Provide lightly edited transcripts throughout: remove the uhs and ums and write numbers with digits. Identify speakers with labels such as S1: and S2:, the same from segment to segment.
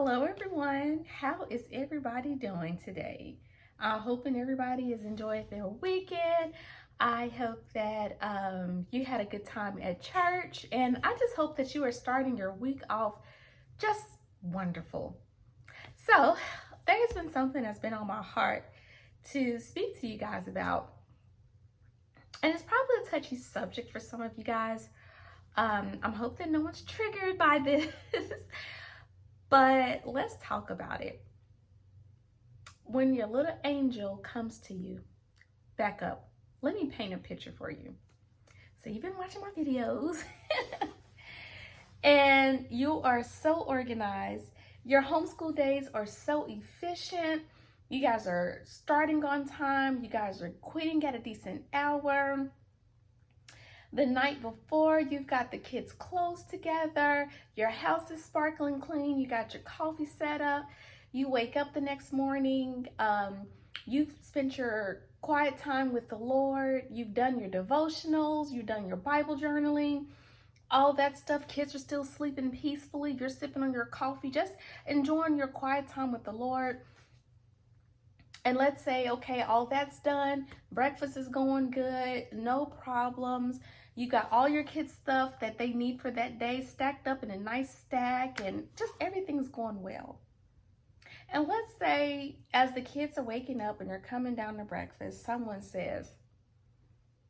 S1: Hello everyone, how is everybody doing today? Hoping everybody is enjoying their weekend. I hope that you had a good time at church, and I just hope that you are starting your week off just wonderful. So there's been something that's been on my heart to speak to you guys about, and it's probably a touchy subject for some of you guys. I'm hoping no one's triggered by this. But let's talk about it. When your little angel comes to you, back up. Let me paint a picture for you. So you've been watching my videos and you are so organized. Your homeschool days are so efficient. You guys are starting on time. You guys are quitting at a decent hour. The night before, you've got the kids' clothes together, your house is sparkling clean, you got your coffee set up, you wake up the next morning, you've spent your quiet time with the Lord, you've done your devotionals, you've done your Bible journaling, all that stuff. Kids are still sleeping peacefully, you're sipping on your coffee, just enjoying your quiet time with the Lord. And let's say, okay, all that's done, breakfast is going good, no problems. You got all your kids' stuff that they need for that day stacked up in a nice stack, and just everything's going well. And let's say, as the kids are waking up and they're coming down to breakfast, someone says,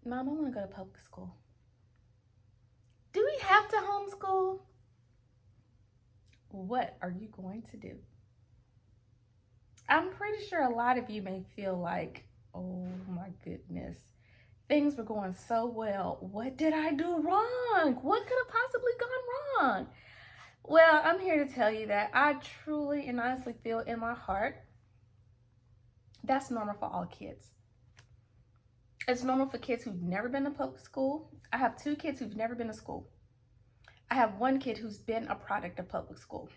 S1: Mom, I want to go to public school. Do we have to homeschool? What are you going to do? I'm pretty sure a lot of you may feel like, oh my goodness, things were going so well. What did I do wrong? What could have possibly gone wrong? Well, I'm here to tell you that I truly and honestly feel in my heart that's normal for all kids. It's normal for kids who've never been to public school. I have 2 kids who've never been to school. I have 1 kid who's been a product of public school.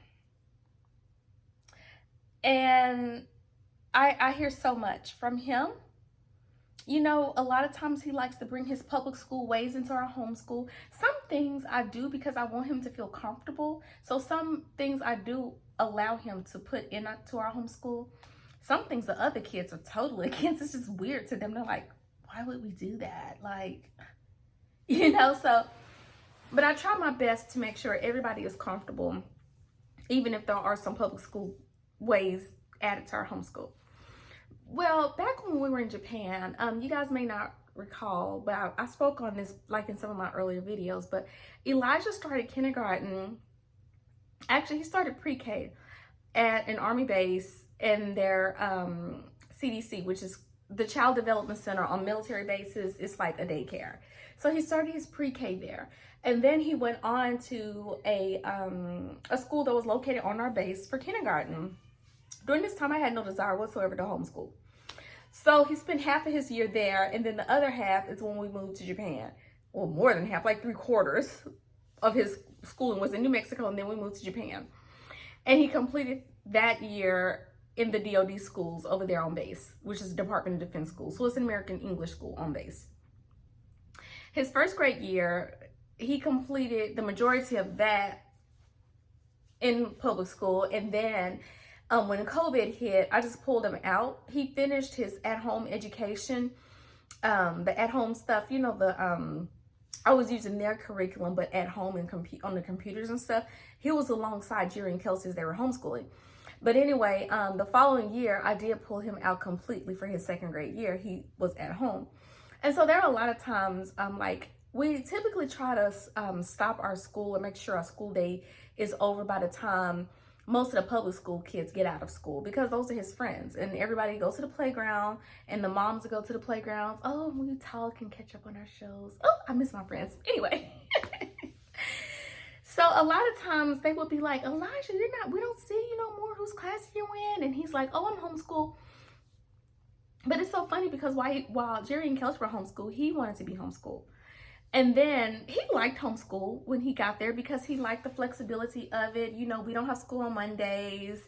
S1: And I hear so much from him. You know, a lot of times he likes to bring his public school ways into our homeschool. Some things I do because I want him to feel comfortable. So some things I do allow him to put into our homeschool. Some things the other kids are totally against. It's just weird to them. They're like, why would we do that? Like, so, but I try my best to make sure everybody is comfortable, even if there are some public school ways added to our homeschool. Well, back when we were in Japan, you guys may not recall, but I spoke on this like in some of my earlier videos, but Elijah started kindergarten. Actually, he started pre-K at an Army base in their CDC, which is the Child Development Center on military bases. It's like a daycare. So he started his pre-K there. And then he went on to a school that was located on our base for kindergarten. During this time, I had no desire whatsoever to homeschool. So he spent half of his year there, and then the other half is when we moved to Japan. Well, more than half, like 3/4 of his schooling was in New Mexico, and then we moved to Japan. And he completed that year in the DoD schools over there on base, which is the Department of Defense school. So it's an American English school on base. His first grade year, he completed the majority of that in public school, and then when COVID hit, I just pulled him out. He finished his at-home education, the at-home stuff, I was using their curriculum, but at home and on the computers and stuff. He was alongside Jerry and Kelsey as they were homeschooling. But anyway, the following year, I did pull him out completely for his 2nd grade year. He was at home. And so there are a lot of times, we typically try to stop our school or make sure our school day is over by the time most of the public school kids get out of school, because those are his friends, and everybody goes to the playground, and the moms go to the playgrounds. Oh, we talk and catch up on our shows. Oh, I miss my friends. Anyway. So a lot of times they would be like, Elijah, we don't see you no more. Whose class are you in? And he's like, oh, I'm homeschooled. But it's so funny because while Jerry and Kelsey were homeschooled, he wanted to be homeschooled. And then he liked homeschool when he got there because he liked the flexibility of it. We don't have school on Mondays.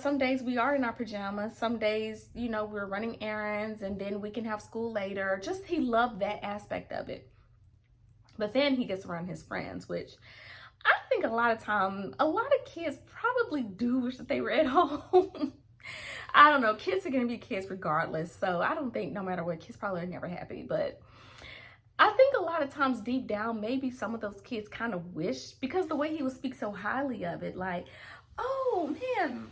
S1: Some days we are in our pajamas. Some days, we're running errands, and then we can have school later. Just, he loved that aspect of it. But then he gets around his friends, which I think a lot of time, a lot of kids probably do wish that they were at home. I don't know. Kids are going to be kids regardless. So I don't think no matter what, kids probably are never happy. But I think a lot of times deep down, maybe some of those kids kind of wish, because the way he would speak so highly of it, like, oh man,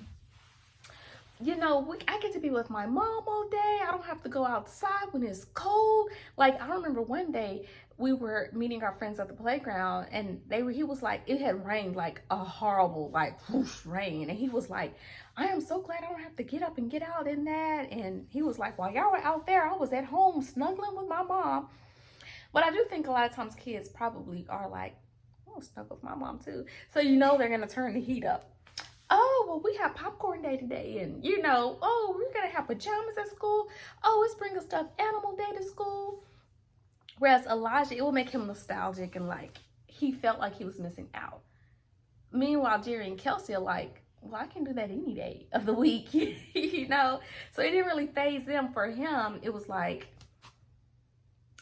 S1: I get to be with my mom all day. I don't have to go outside when it's cold. Like, I remember one day we were meeting our friends at the playground, and he was like, it had rained like a horrible, like, whoosh rain. And he was like, I am so glad I don't have to get up and get out in that. And he was like, while y'all were out there, I was at home snuggling with my mom. But I do think a lot of times kids probably are like, oh, snuggle with my mom too. So they're going to turn the heat up. Oh, well, we have popcorn day today. And, oh, we're going to have pajamas at school. Oh, let's bring a stuffed animal day to school. Whereas Elijah, it will make him nostalgic and like he felt like he was missing out. Meanwhile, Jerry and Kelsey are like, well, I can do that any day of the week, So it didn't really faze them. For him, it was like,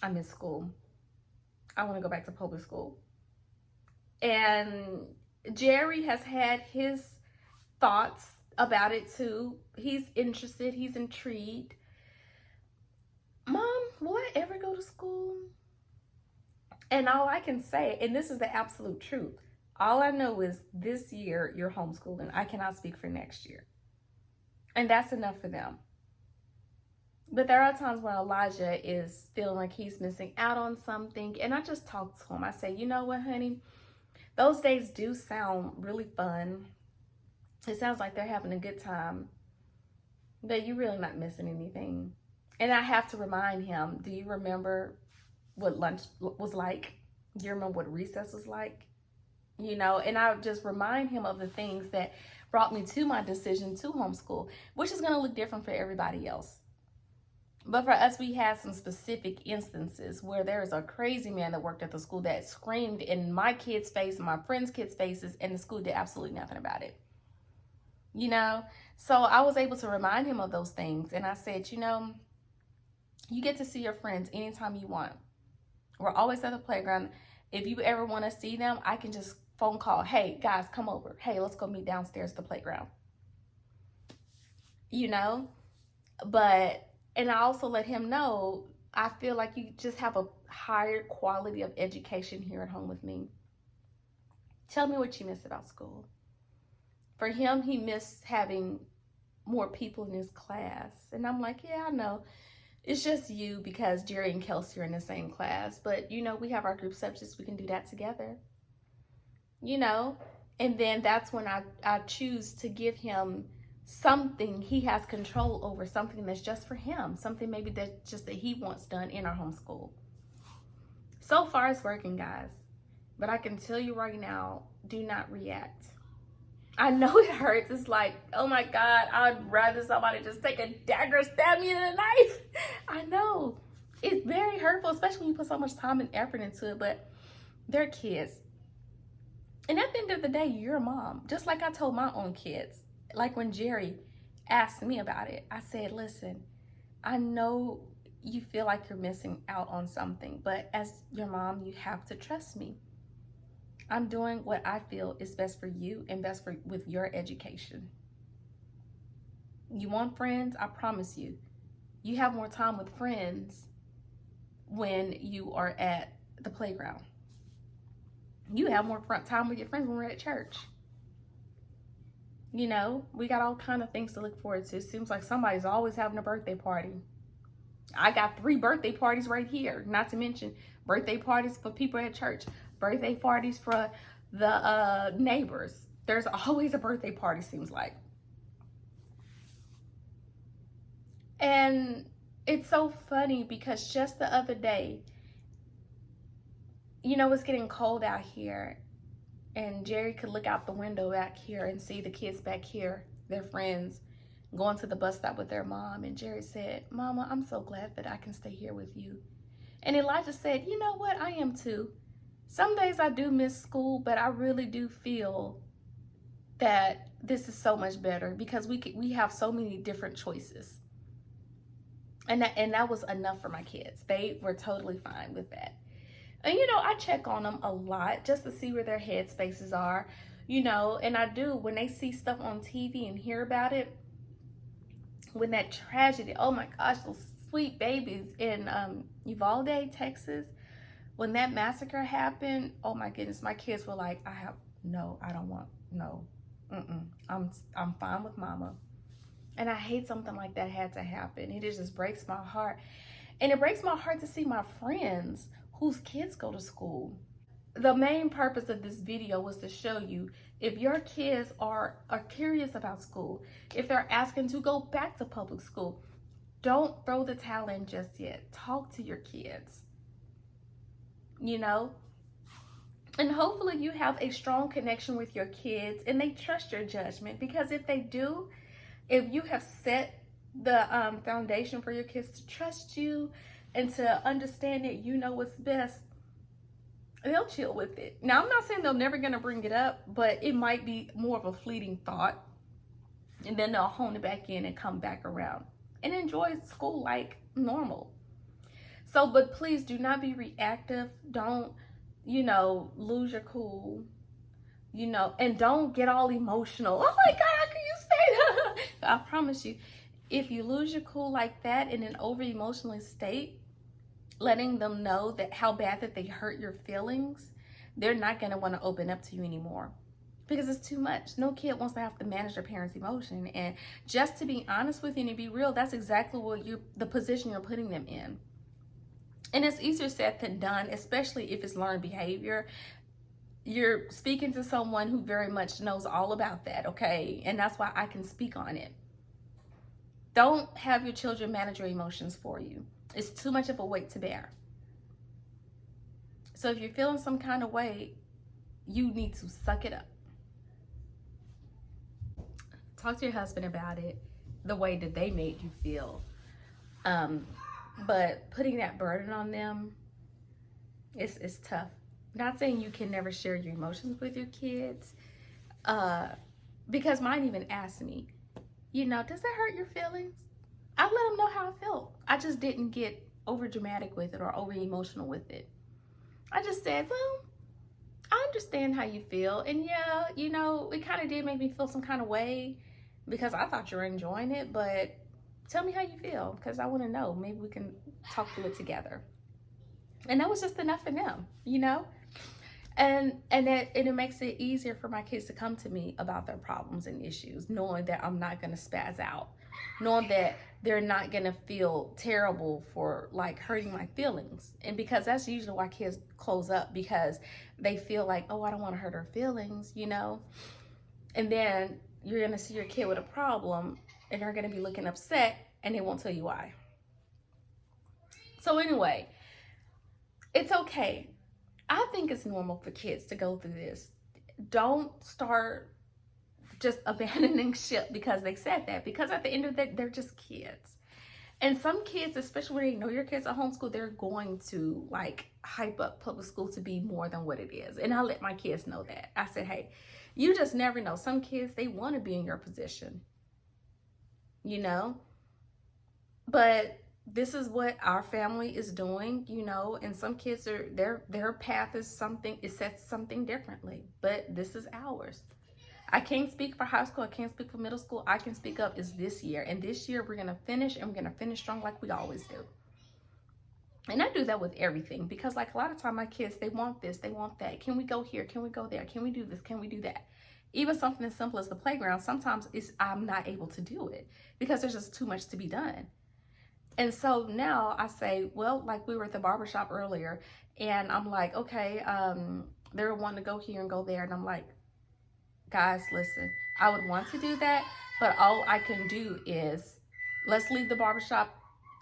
S1: I miss school. I want to go back to public school. And Jerry has had his thoughts about it too. He's interested. He's intrigued. Mom, will I ever go to school? And all I can say, and this is the absolute truth, all I know is this year you're homeschooling. I cannot speak for next year. And that's enough for them. But there are times when Elijah is feeling like he's missing out on something. And I just talk to him. I say, you know what, honey? Those days do sound really fun. It sounds like they're having a good time. But you're really not missing anything. And I have to remind him, do you remember what lunch was like? Do you remember what recess was like? And I just remind him of the things that brought me to my decision to homeschool, which is going to look different for everybody else. But for us, we had some specific instances where there is a crazy man that worked at the school that screamed in my kids' face and my friends' kids' faces, and the school did absolutely nothing about it. So I was able to remind him of those things. And I said, you get to see your friends anytime you want. We're always at the playground. If you ever want to see them, I can just phone call. Hey, guys, come over. Hey, let's go meet downstairs at the playground. And I also let him know, I feel like you just have a higher quality of education here at home with me. Tell me what you miss about school. For him, he missed having more people in his class. And I'm like, yeah, I know. It's just you because Jerry and Kelsey are in the same class. But, we have our group subjects. We can do that together. And then that's when I choose to give him something he has control over, something that's just for him, something maybe that he wants done in our homeschool. So far it's working, guys. But I can tell you right now, do not react. I know it hurts. It's like, oh my God, I'd rather somebody just take a dagger, stab me in the knife. I know. It's very hurtful, especially when you put so much time and effort into it, but they're kids. And at the end of the day, you're a mom. Just like I told my own kids. Like when Jerry asked me about it, I said, listen, I know you feel like you're missing out on something, but as your mom, you have to trust me. I'm doing what I feel is best for you and best with your education. You want friends? I promise you, you have more time with friends when you are at the playground. You have more time with your friends when we're at church. We got all kind of things to look forward to. It seems like somebody's always having a birthday party. I got 3 birthday parties right here, not to mention birthday parties for people at church, birthday parties for the neighbors. There's always a birthday party, seems like. And it's so funny because just the other day, it's getting cold out here. And Jerry could look out the window back here and see the kids back here, their friends, going to the bus stop with their mom. And Jerry said, Mama, I'm so glad that I can stay here with you. And Elijah said, you know what? I am too. Some days I do miss school, but I really do feel that this is so much better because we have so many different choices. And that was enough for my kids. They were totally fine with that. And I check on them a lot just to see where their head spaces are, and I do when they see stuff on TV and hear about it. When that tragedy, oh my gosh, those sweet babies in Uvalde, Texas, when that massacre happened, oh my goodness, my kids were like, I don't want, no, I'm fine with mama. And I hate something like that had to happen. It just breaks my heart. And it breaks my heart to see my friends whose kids go to school. The main purpose of this video was to show you, if your kids are curious about school, if they're asking to go back to public school, don't throw the towel in just yet. Talk to your kids, and hopefully you have a strong connection with your kids and they trust your judgment, because if they do, if you have set the foundation for your kids to trust you and to understand that you know what's best, they'll chill with it. Now, I'm not saying they're never going to bring it up, but it might be more of a fleeting thought, and then they'll hone it back in and come back around and enjoy school like normal. So, but please do not be reactive. Don't, lose your cool, and don't get all emotional. Oh my God, how can you say that? I promise you, if you lose your cool like that in an over emotional state, letting them know that how bad that they hurt your feelings, they're not going to want to open up to you anymore, because it's too much. No kid wants to have to manage their parents' emotion. And just to be honest with you and to be real, that's exactly what the position you're putting them in. And it's easier said than done, especially if it's learned behavior. You're speaking to someone who very much knows all about that, okay? And that's why I can speak on it. Don't have your children manage your emotions for you. It's too much of a weight to bear. So if you're feeling some kind of way, you need to suck it up. Talk to your husband about it, the way that they made you feel. But putting that burden on them, it's tough. Not saying you can never share your emotions with your kids, because mine even asked me, does that hurt your feelings? I let them know how I felt. I just didn't get over dramatic with it or over emotional with it. I just said, well, I understand how you feel. And yeah, it kind of did make me feel some kind of way, because I thought you were enjoying it, but tell me how you feel, because I want to know. Maybe we can talk through it together. And that was just enough for them, And it makes it easier for my kids to come to me about their problems and issues, knowing that I'm not going to spaz out, knowing that they're not going to feel terrible for like hurting my feelings. And because that's usually why kids close up, because they feel like, oh, I don't want to hurt her feelings, And then you're going to see your kid with a problem and they're going to be looking upset and they won't tell you why. So anyway, it's okay. I think it's normal for kids to go through this. Don't start just abandoning ship because they said that, because at the end of the day, they're just kids. And some kids, especially when they know your kids are homeschooled, they're going to like hype up public school to be more than what it is. And I let my kids know that. I said, hey, you just never know. Some kids, they want to be in your position, but this is what our family is doing, and some kids are, their path is something, it sets something differently, but this is ours. I can't speak for high school. I can't speak for middle school. I can speak up is this year. And this year we're going to finish, and we're going to finish strong like we always do. And I do that with everything, because like a lot of time my kids, they want this, they want that. Can we go here? Can we go there? Can we do this? Can we do that? Even something as simple as the playground, sometimes I'm not able to do it because there's just too much to be done. And so now I say, well, like we were at the barbershop earlier, and I'm like, okay, they're wanting to go here and go there. And I'm like, guys, listen, I would want to do that, but all I can do is let's leave the barbershop.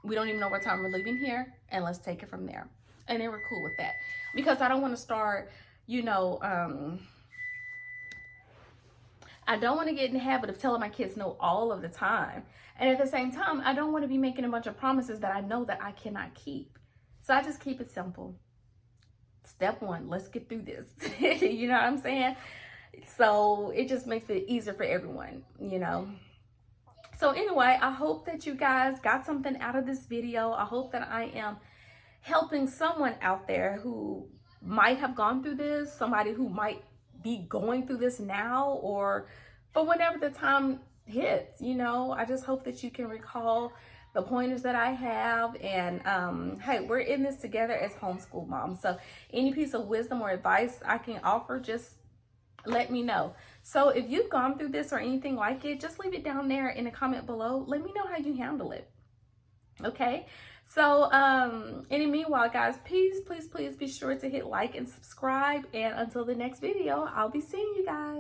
S1: We don't even know what time we're leaving here, and let's take it from there. And they were cool with that, because I don't want to start, I don't want to get in the habit of telling my kids no all of the time. And at the same time, I don't want to be making a bunch of promises that I know that I cannot keep. So I just keep it simple. Step one, let's get through this. You know what I'm saying? So it just makes it easier for everyone, So anyway, I hope that you guys got something out of this video. I hope that I am helping someone out there who might have gone through this, somebody who might be going through this now, or for whenever the time hits. I just hope that you can recall the pointers that I have. And hey, we're in this together as homeschool moms. So any piece of wisdom or advice I can offer, just let me know. So if you've gone through this or anything like it, just leave it down there in a comment below. Let me know how you handle it. Okay, so and in the meanwhile, guys, please be sure to hit like and subscribe, and until the next video, I'll be seeing you guys.